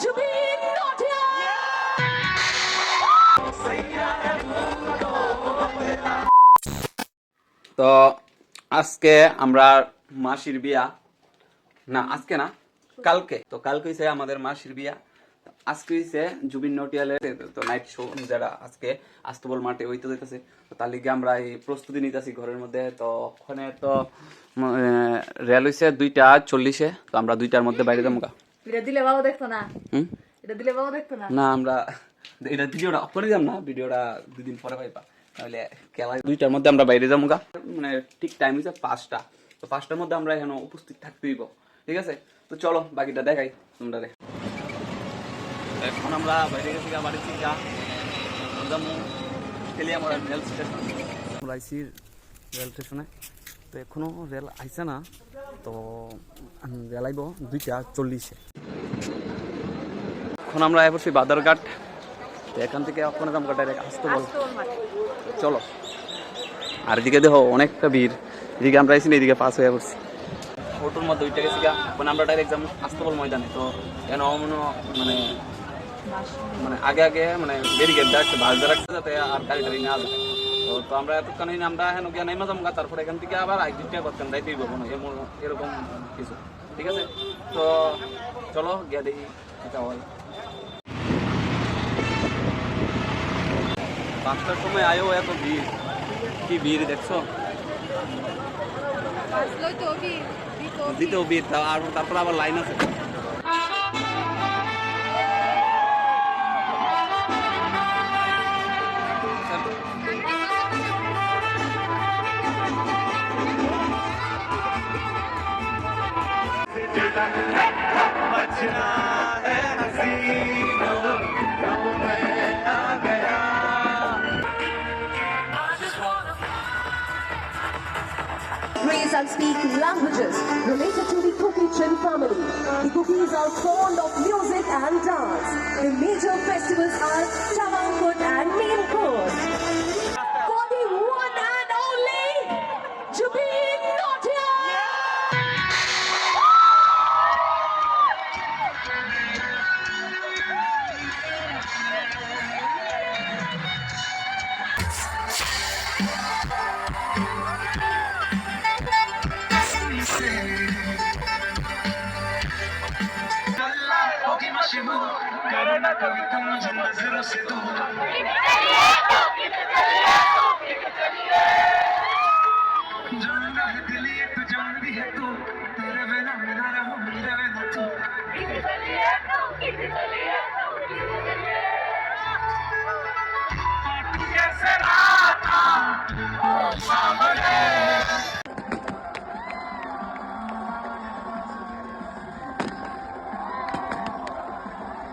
Jubin Notia! তো আজকে আমরা মাসির বিয়া না, আজকে না কালকে, তো কালকে হইছে আমাদের মাসির বিয়া। আজকে হইছে জুবিন নটিয়ালের তো নাইট শো, যারা আজকে আস্তবল মাঠে হইতে যাইতেছে। তো তার লিগে আমরা এই প্রস্তুতি নিতেছি ঘরের মধ্যে। তো ওখানে তো রেল হইছে 2:40-এ, তো আমরা 2টার মধ্যে বাইরে যাবো। এটা দিলে বাবা দেখতো না, হুম, এটা দিলে বাবা দেখতো না। না আমরা এটা ভিডিওটা অফ করে দিলাম না, ভিডিওটা 2 দিন পরে পাইবা। তাহলে খেলা 2টার মধ্যে আমরা বাইরে যাবো, মানে ঠিক টাইম হচ্ছে 5টা। তো 5টার মধ্যে আমরা এখানে উপস্থিত থাকতে দিব, ঠিক আছে? তো চলো বাকিটা দেখাই তোমরা। এখন আমরা বাইরে গেছি বাড়ি থেকে তেলিয়ামরা রেল স্টেশন, আইসি রেল স্টেশনে। তো এখনো রেল আইসে না, তো রেল আইব 2:40-এ। এখন আমরা বসছি বাদারঘাট। তো এখান থেকে ওখানে দাম কাটায় আসতে বল, চলো। আর এদিকে দেখো অনেকটা ভিড়, এদিকে আমরা আইসি না, এদিকে পাস হয়ে পড়ছি ফটোর মধ্যে 2টা গেছি। মানে আমরা ডাইরেক্ট এক্সাম আসতে বল ময়দানে। তো কেন মানে মানে আগে মানে ব্যারিকেড রাখছে, বাস রাখছে যাতে আর গাড়ি টাড়ি না যায়। তো আমরা এতক্ষণ আমরা এখন গিয়ে নেমে যাবো, তারপরে এখান থেকে আবার আইডিটা করতাম যাইতেই পাবো না, এরকম কিছু, ঠিক আছে? তো চলো গিয়ে দেখি এটা হয়। 5টার সময় আয়ো, এত ভিড়, কি ভিড় দেখছো? দিতেও ভিড়, আর তারপর আবার লাইন আছে। Raise and speak languages related to the Kuki Chin family. The Kukis are fond of music and dance. The major festivals are Tawangkut and Mainkut. For the one and only Jubin Notia! करना कभी तुम मुझे नजरों से दूर जानना है दिल ये तू जान भी है तू तेरे बिना मैं ना रहूं मेरे बिना तू